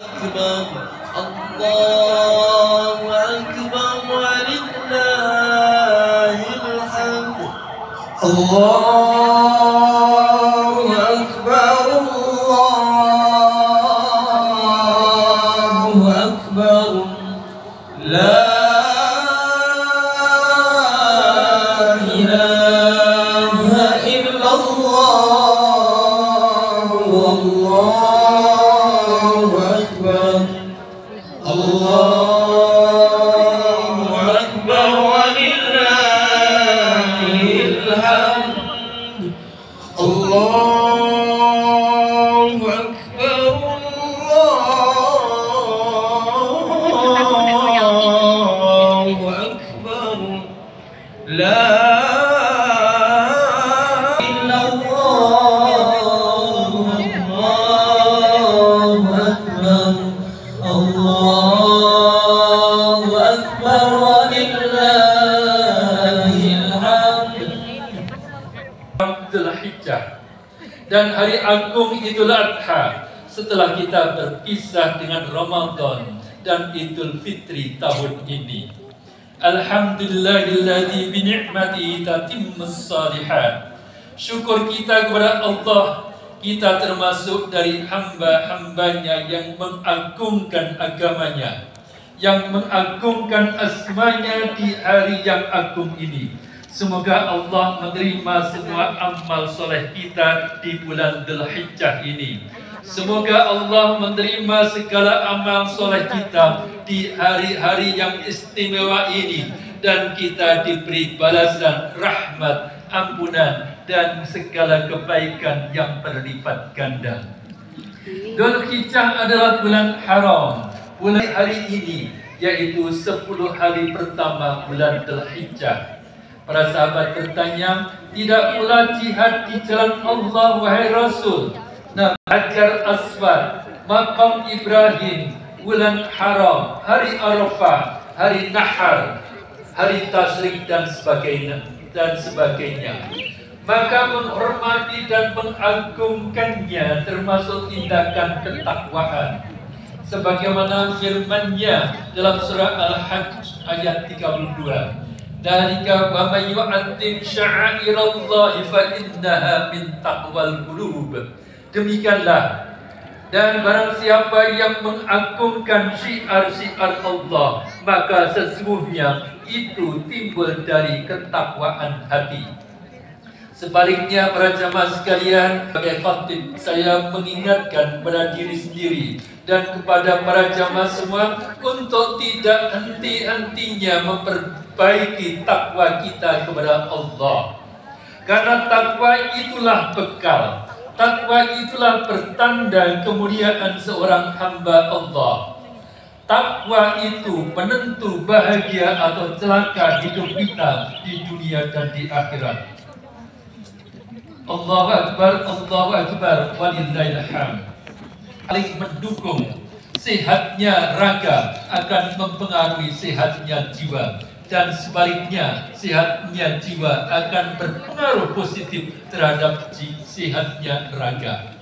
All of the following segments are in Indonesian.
أكبر الله أكبر ولله الحمد الله أكبر الله أكبر لا إله إلا الله والله أكبر الله أكبر ولله الحمد الله أكبر الله أكبر لا إلا الله الله أكبر الله أكبر ولله الحمد. Dzulhijjah dan hari agung Idul Adha setelah kita berpisah dengan Ramadan dan Idul Fitri tahun ini. Alhamdulillahilladzi bi ni'matihi tatimmus shalihat. Syukur kita kepada Allah, kita termasuk dari hamba-hambanya yang mengagungkan agamanya, yang mengagungkan asmanya di hari yang agung ini. Semoga Allah menerima semua amal soleh kita di bulan Dzulhijjah ini. Semoga Allah menerima segala amal soleh kita di hari-hari yang istimewa ini, dan kita diberi balasan rahmat, ampunan, dan segala kebaikan yang berlipat ganda. Dzulhijjah adalah bulan haram. Bulan hari ini yaitu 10 hari pertama bulan Dzulhijjah. Para sahabat bertanya, tidak pula jihad di jalan Allah wahai Rasul? Nah, Hajar Aswad, Maqam Ibrahim, bulan haram, hari Arafah, hari Nahar, hari Tasyrik dan sebagainya. Maka menghormati dan mengagungkannya termasuk tindakan ketakwaan. Sebagaimana firman-Nya dalam surah Al-Hajj ayat 32. Dzalika wa may yu'azzim sya'airallahi fa innaha min taqwal qulub. Demikianlah, dan barang siapa yang mengagungkan syiar-syiar Allah, maka sesungguhnya itu timbul dari ketakwaan hati. Sebaliknya, para jamaah sekalian, sebagai khatib, saya mengingatkan kepada diri sendiri dan kepada para jamaah semua untuk tidak henti-hentinya memperbaiki takwa kita kepada Allah. Karena takwa itulah bekal, takwa itulah pertanda kemuliaan seorang hamba Allah. Takwa itu penentu bahagia atau celaka hidup kita di dunia dan di akhirat. Allahu Akbar, walillahil hamd. Saling mendukung. Sehatnya raga akan mempengaruhi sehatnya jiwa, dan sebaliknya sehatnya jiwa akan berpengaruh positif terhadap sehatnya raga.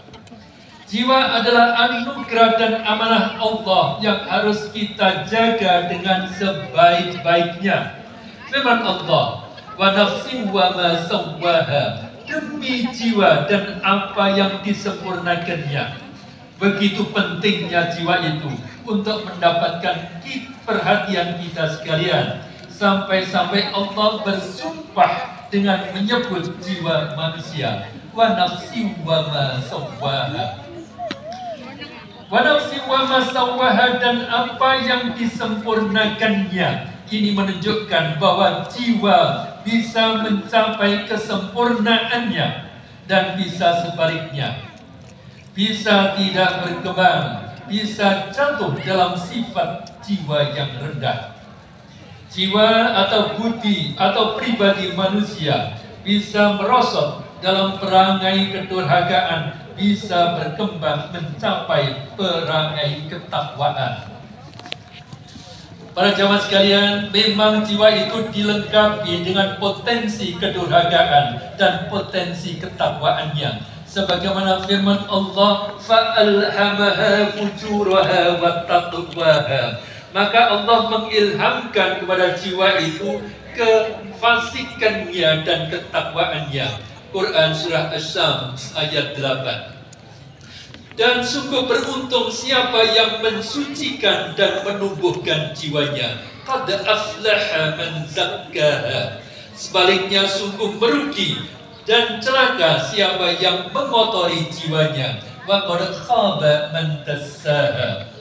Jiwa adalah anugerah dan amanah Allah yang harus kita jaga dengan sebaik-baiknya. Firman Allah, wa nafsin wa ma sawwaha, demi jiwa dan apa yang disempurnakannya. Begitu pentingnya jiwa itu untuk mendapatkan perhatian kita sekalian. Sampai-sampai Allah bersumpah dengan menyebut jiwa manusia. Wa nafsi wa ma sawwaha. Wa nafsi wa ma sawwaha, dan apa yang disempurnakannya. Ini menunjukkan bahwa jiwa bisa mencapai kesempurnaannya, dan bisa sebaliknya. Bisa tidak berkembang, bisa jatuh dalam sifat jiwa yang rendah. Jiwa atau budi atau pribadi manusia bisa merosot dalam perangai kedurhakaan, bisa berkembang mencapai perangai ketakwaan. Para jamaah sekalian, memang jiwa itu dilengkapi dengan potensi kedurhakaan dan potensi ketakwaannya. Sebagaimana firman Allah, fa'alhamaha fujuraha wa taqwaha. Maka Allah mengilhamkan kepada jiwa itu kefasikannya dan ketakwaannya. Quran surah Asy-Syams ayat 8. Dan sungguh beruntung siapa yang mensucikan dan menumbuhkan jiwanya. Qad aflaha man zakkaha. Sebaliknya sungguh merugi dan celaka siapa yang mengotori jiwanya. Wa qad khaba man dassaha.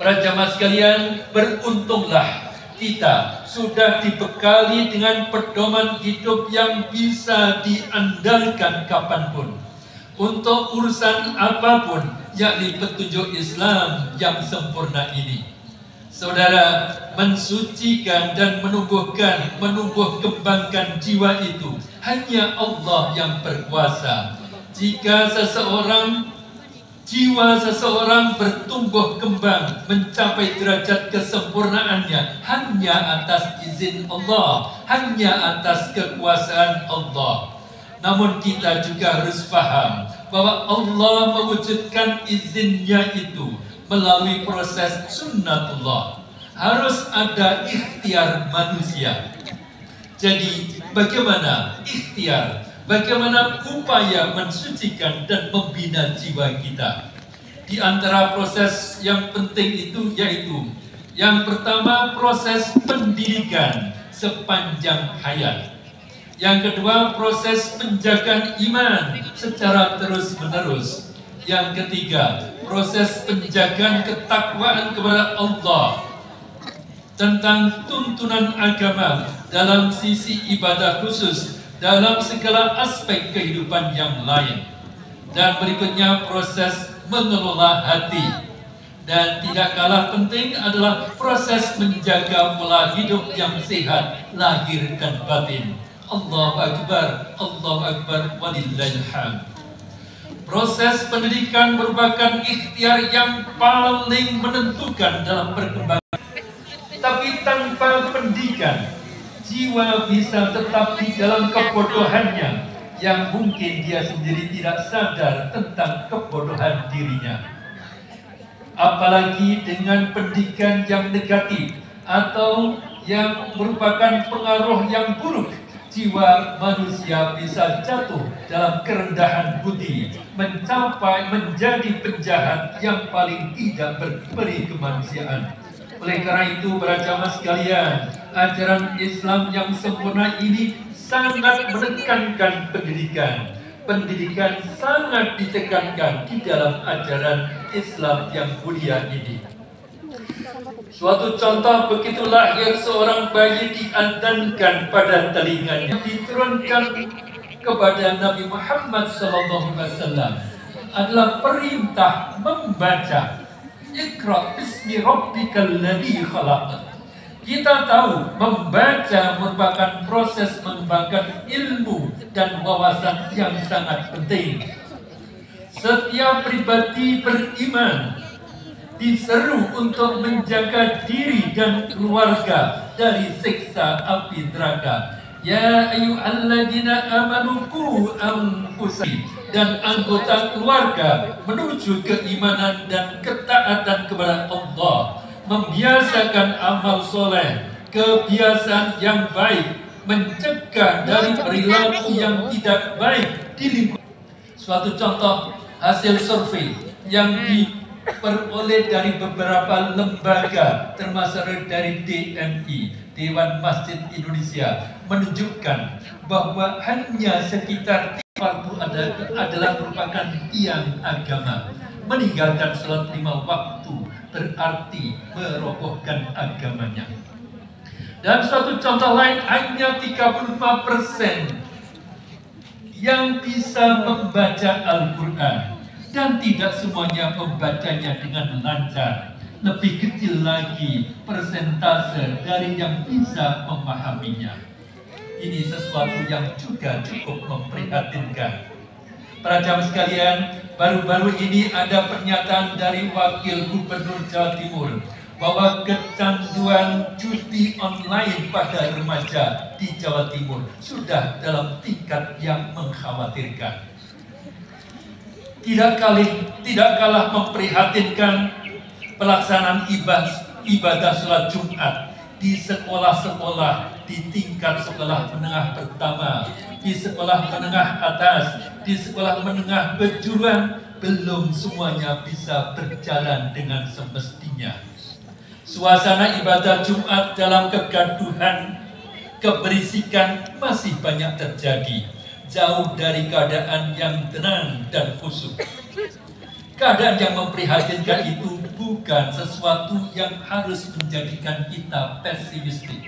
Para jamaah sekalian, beruntunglah kita sudah dibekali dengan pedoman hidup yang bisa diandalkan kapanpun untuk urusan apapun, yakni petunjuk Islam yang sempurna ini. Saudara, mensucikan dan menumbuh kembangkan jiwa itu hanya Allah yang berkuasa. Jika jiwa seseorang bertumbuh kembang mencapai derajat kesempurnaannya hanya atas izin Allah, hanya atas kekuasaan Allah. Namun kita juga harus paham bahwa Allah mewujudkan izinnya itu melalui proses sunnatullah. Harus ada ikhtiar manusia. Jadi bagaimana ikhtiar, bagaimana upaya mensucikan dan membina jiwa kita? Di antara proses yang penting itu yaitu yang pertama proses pendidikan sepanjang hayat. Yang kedua proses penjagaan iman secara terus-menerus. Yang ketiga proses penjagaan ketakwaan kepada Allah tentang tuntunan agama dalam sisi ibadah khusus, dalam segala aspek kehidupan yang lain. Dan berikutnya proses mengelola hati. Dan tidak kalah penting adalah proses menjaga pola hidup yang sehat, lahir dan batin. Allahu Akbar, Allahu Akbar, walillahil hamd. Proses pendidikan merupakan ikhtiar yang paling menentukan dalam perkembangan. Tapi tanpa pendidikan, jiwa bisa tetap di dalam kebodohannya yang mungkin dia sendiri tidak sadar tentang kebodohan dirinya. Apalagi dengan pendidikan yang negatif atau yang merupakan pengaruh yang buruk, jiwa manusia bisa jatuh dalam kerendahan budi, menjadi penjahat yang paling tidak berberi kemanusiaan. Oleh karena itu, para jamaah sekalian, ajaran Islam yang sempurna ini sangat menekankan pendidikan. Pendidikan sangat ditekankan di dalam ajaran Islam yang mulia ini. Suatu contoh, begitu lahir seorang bayi diadzankan pada telinganya, diturunkan kepada Nabi Muhammad SAW adalah perintah membaca. Iqra bismi rabbikal ladzi khalaq. Kita tahu membaca merupakan proses mengembangkan ilmu dan wawasan yang sangat penting. Setiap pribadi beriman diseru untuk menjaga diri dan keluarga dari siksa api neraka. Ya ayyuhalladzina amanu qu anfusakum dan anggota keluarga menuju keimanan dan ketaatan kepada Allah, membiasakan amal soleh, kebiasaan yang baik, mencegah dari perilaku yang tidak baik di lingkungan. Suatu contoh hasil survei yang diperoleh dari beberapa lembaga termasuk dari DMI, Dewan Masjid Indonesia, menunjukkan bahwa hanya sekitar 40% adalah merupakan tiang agama. Meninggalkan sholat 5 waktu berarti merobohkan agamanya. Dan suatu contoh lain, hanya 35% yang bisa membaca Al-Quran, dan tidak semuanya membacanya dengan lancar. Lebih kecil lagi persentase dari yang bisa memahaminya. Ini sesuatu yang juga cukup memprihatinkan. Para jamaah sekalian, baru-baru ini ada pernyataan dari Wakil Gubernur Jawa Timur bahwa kecanduan judi online pada remaja di Jawa Timur sudah dalam tingkat yang mengkhawatirkan. tidak kalah memprihatinkan pelaksanaan ibadah sholat Jumat di sekolah-sekolah, di tingkat sekolah menengah pertama, di sekolah menengah atas, di sekolah menengah kejuruan, belum semuanya bisa berjalan dengan semestinya. Suasana ibadah Jumat dalam kegaduhan, keberisikan masih banyak terjadi, jauh dari keadaan yang tenang dan khusyuk. Keadaan yang memprihatinkan itu bukan sesuatu yang harus menjadikan kita pesimistik.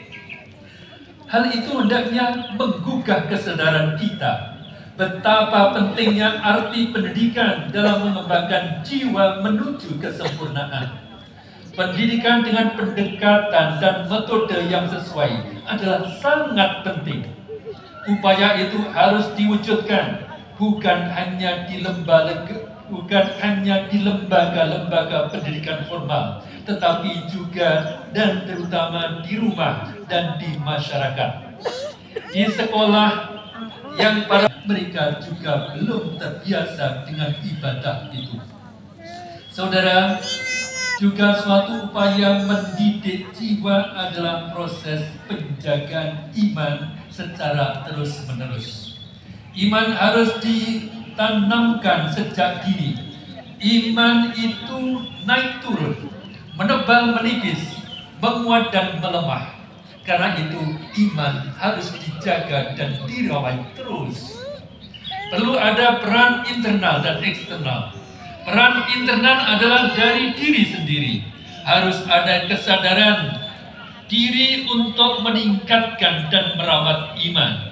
Hal itu hendaknya menggugah kesadaran kita betapa pentingnya arti pendidikan dalam mengembangkan jiwa menuju kesempurnaan. Pendidikan dengan pendekatan dan metode yang sesuai adalah sangat penting. Upaya itu harus diwujudkan bukan hanya di lembaga-lembaga pendidikan formal, tetapi juga dan terutama di rumah dan di masyarakat. Di sekolah yang mereka juga belum terbiasa dengan ibadah itu. Saudara, juga suatu upaya mendidik jiwa adalah proses penjagaan iman secara terus-menerus. Iman harus ditanamkan sejak dini. Iman itu naik turun, menebal menipis, menguat dan melemah. Karena itu iman harus dijaga dan dirawat terus. Perlu ada peran internal dan eksternal. Peran internal adalah dari diri sendiri. Harus ada kesadaran diri untuk meningkatkan dan merawat iman.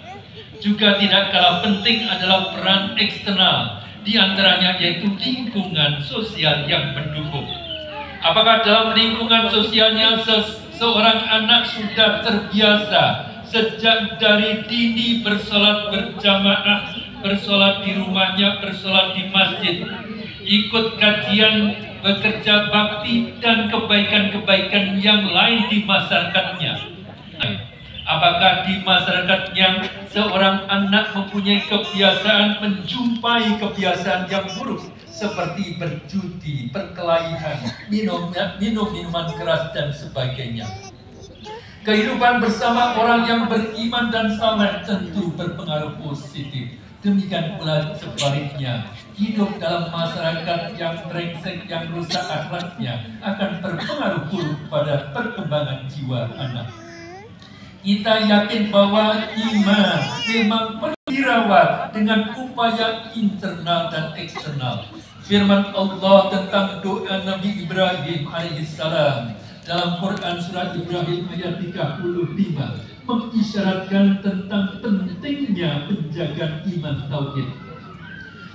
Juga tidak kalah penting adalah peran eksternal, di antaranya yaitu lingkungan sosial yang mendukung. Apakah dalam lingkungan sosialnya seorang anak sudah terbiasa sejak dari dini bersolat berjamaah, bersolat di rumahnya, bersolat di masjid, ikut kajian, bekerja bakti, dan kebaikan-kebaikan yang lain di masyarakatnya? Apakah di masyarakatnya seorang anak mempunyai kebiasaan menjumpai kebiasaan yang buruk seperti berjudi, perkelahian, minum minuman keras dan sebagainya? Kehidupan bersama orang yang beriman dan saleh tentu berpengaruh positif. Demikian pula sebaliknya, hidup dalam masyarakat yang brengsek, yang rusak akhlaknya akan berpengaruh buruk pada perkembangan jiwa anak. Kita yakin bahwa iman memang perlu dirawat dengan upaya internal dan eksternal. Firman Allah tentang doa Nabi Ibrahim alaihissalam dalam Quran surah Ibrahim ayat 35 mengisyaratkan tentang pentingnya penjagaan iman tauhid.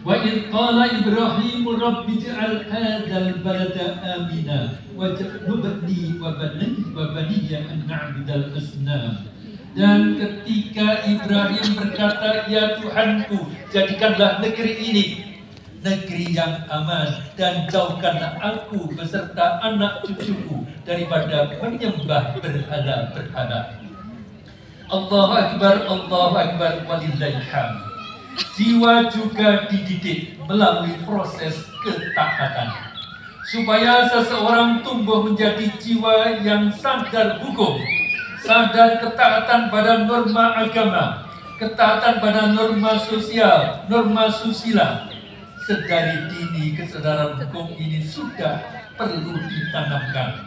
Wa idh qala Ibrahim rabbi ij'al hadzal balada amina waj'alni wa baniya an na'budal asnam. Dan ketika Ibrahim berkata, ya Tuhanku, jadikanlah negeri ini negeri yang aman dan jauhkanlah aku beserta anak cucuku daripada menyembah berhala-berhala. Allahu Akbar, walillahil hamd. Jiwa juga dididik melalui proses ketaatan, supaya seseorang tumbuh menjadi jiwa yang sadar hukum, sadar ketaatan pada norma agama, ketaatan pada norma sosial, norma susila. Sedari dini kesadaran hukum ini sudah perlu ditanamkan.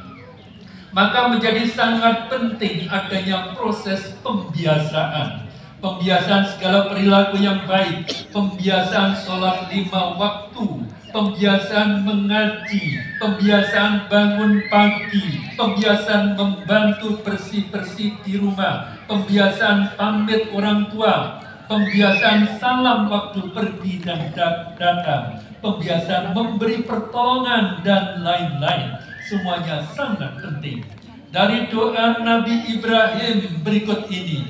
Maka menjadi sangat penting adanya proses pembiasaan. Pembiasaan segala perilaku yang baik, pembiasaan sholat 5 waktu, pembiasaan mengaji, pembiasaan bangun pagi, pembiasaan membantu bersih-bersih di rumah, pembiasaan pamit orang tua, pembiasaan salam waktu pergi dan datang, pembiasaan memberi pertolongan, dan lain-lain. Semuanya sangat penting. Dari doa Nabi Ibrahim berikut ini,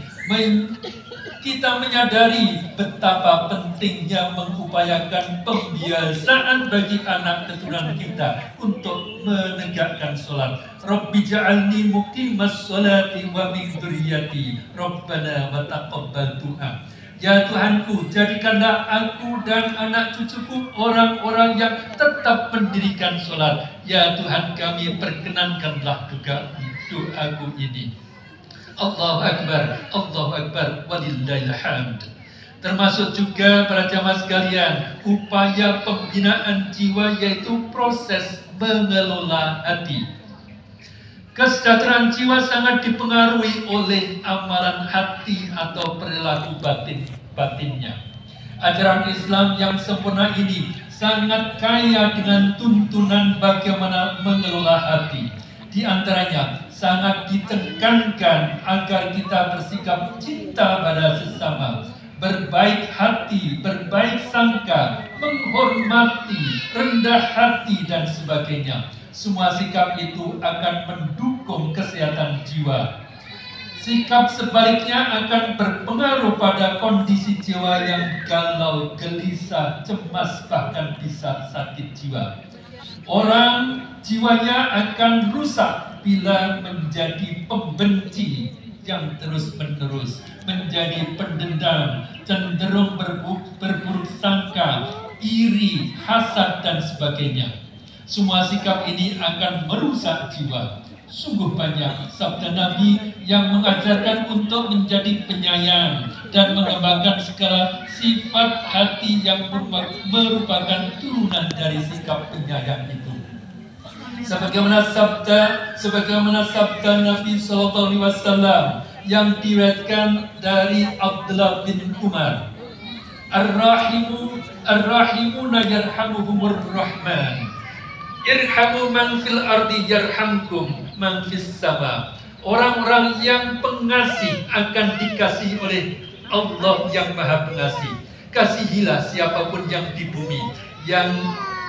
kita menyadari betapa pentingnya mengupayakan pembiasaan bagi anak keturunan kita untuk menegakkan sholat. Rabbi ja'alni muqimas sholati wa min dzurriyyati Rabbana wa taqabbal du'a. Ya Tuhanku, jadikanlah aku dan anak cucuku orang-orang yang tetap mendirikan sholat. Ya Tuhan kami, perkenankanlah doaku ini. Allahu Akbar, walillahil hamd. Termasuk juga para jamaah sekalian, upaya pembinaan jiwa yaitu proses mengelola hati. Kesejahteraan jiwa sangat dipengaruhi oleh amalan hati atau perilaku batinnya. Ajaran Islam yang sempurna ini sangat kaya dengan tuntunan bagaimana mengelola hati. Di antaranya sangat ditekankan agar kita bersikap cinta pada sesama, berbaik hati, berbaik sangka, menghormati, rendah hati, dan sebagainya. Semua sikap itu akan mendukung kesehatan jiwa. Sikap sebaliknya akan berpengaruh pada kondisi jiwa yang galau, gelisah, cemas, bahkan bisa sakit jiwa. Orang jiwanya akan rusak bila menjadi pembenci yang terus-menerus, menjadi pendendam, cenderung berburuk sangka, iri, hasad, dan sebagainya. Semua sikap ini akan merusak jiwa. Sungguh banyak sabda Nabi yang mengajarkan untuk menjadi penyayang dan mengembangkan segala sifat hati yang merupakan turunan dari sikap penyayang itu. Sebagaimana sabda Nabi Sallallahu Alaihi Wasallam yang diriwayatkan dari Abdullah bin Umar, Ar-Rahimuna yarhamuhumur Rahman. Irhamu man fil ardi yarhamkum man fis sama. Orang-orang yang pengasih akan dikasih oleh Allah yang Maha Pengasih. Kasihilah siapapun yang di bumi,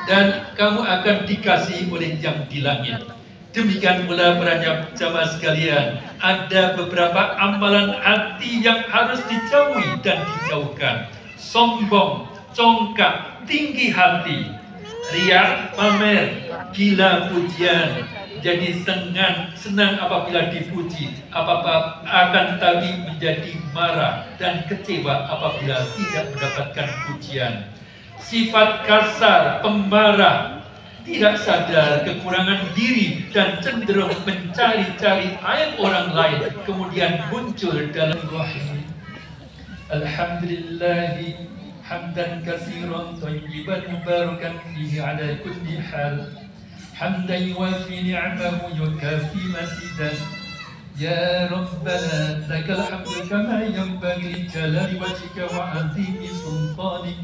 dan kamu akan dikasih oleh yang di langit. Demikian pula para jamaah sekalian, ada beberapa amalan hati yang harus dijauhi dan dijauhkan. Sombong, congkak, tinggi hati, riya, pamer, gila pujian, jadi senang apabila dipuji, akan tetapi menjadi marah dan kecewa apabila tidak mendapatkan pujian. Sifat kasar, pemarah, tidak sadar kekurangan diri dan cenderung mencari-cari aib orang lain, kemudian muncul dalam rahim. Alhamdulillahi hamdan katsiran thayyiban mubarakan fihi ala kulli hal. Hamdan yuwafi ni'amahu yukafi masidan. Ya Rabbana lakal hamdu kama yanbaghi li jalali wajhika wa 'azimi sultanik.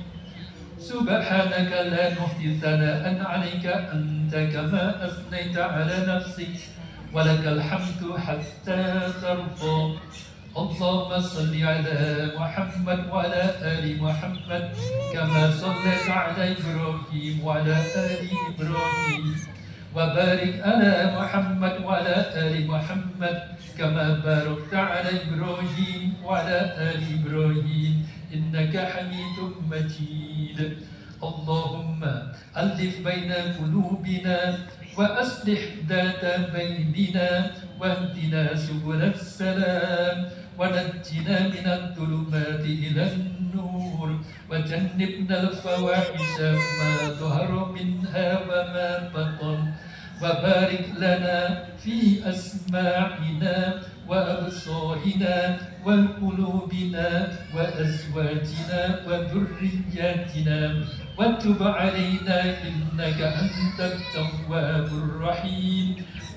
Subhanaka la nuhsi thana'an 'alaika anta kama asnaita 'ala nafsik. Walakal hamdu hatta tarda. Allahumma salli ala Muhammad wa ala ali Muhammad kama sallaita ala Ibrahim wa ala ali Ibrahim. وبارك على محمد وعلى آل محمد كما باركت على إبراهيم وعلى آل إبراهيم إنك حميد مجيد. اللهم ألف بين قلوبنا وأصلح ذات بيننا واهدنا سبل السلام ونجنا من الظلمات إلى النور وجنبنا الفواحش ما ظهر منها وما بطن وبارك لنا في أسماعنا وأبصارنا وقلوبنا وأزواجنا وذرياتنا وتب علينا إنك أنت التواب الرحيم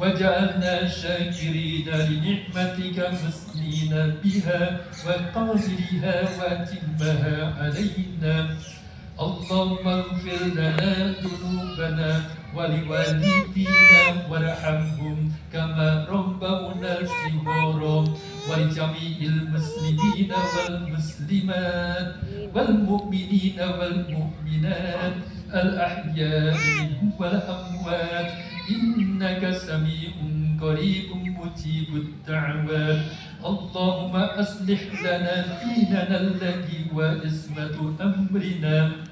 وجعلنا شاكرين لنعمتك مسنين بها وقادرها واتمها علينا. اللهم اغفر لنا ذنوبنا ولوالدينا وارحمهم كما ربونا صغارا ولجميع المسلمين والمسلمات والمؤمنين والمؤمنات الأحياء منهم والأموات إنك سميع قريب مجيب الدعوات. اللهم أصلح لنا ديننا الذي هو عصمة أمرنا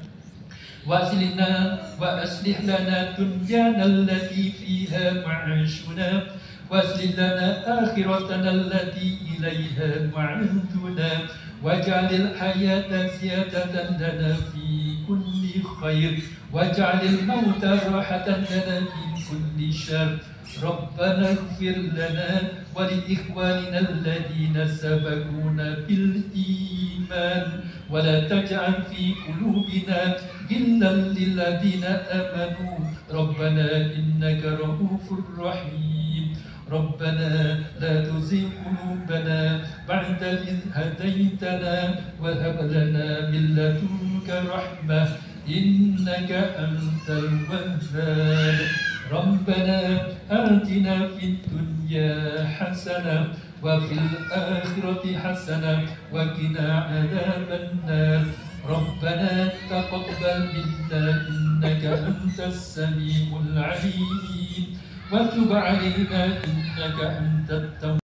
وأصلح لنا دنيانا التي فيها معاشنا وأصلح لنا آخرتنا التي إليها معادنا واجعل الحياة زيادة لنا في كل خير واجعل الموت راحة لنا من كل شر ربنا اغفر لنا ولإخواننا الذين سبقونا بالإيمان ولا تجعل في قلوبنا غلا للذين آمنوا ربنا إنك رؤوف رحيم ربنا لا تزغ قلوبنا بعد إذ هديتنا وهب لنا من لدنك رحمة إنك أنت الوهاب ربنا آتنا في الدنيا حسنة وفي الآخرة حسنة وقنا عذاب النار ربنا تقبل منا إنك أنت السميع العليم وتب علينا إنك أنت التواب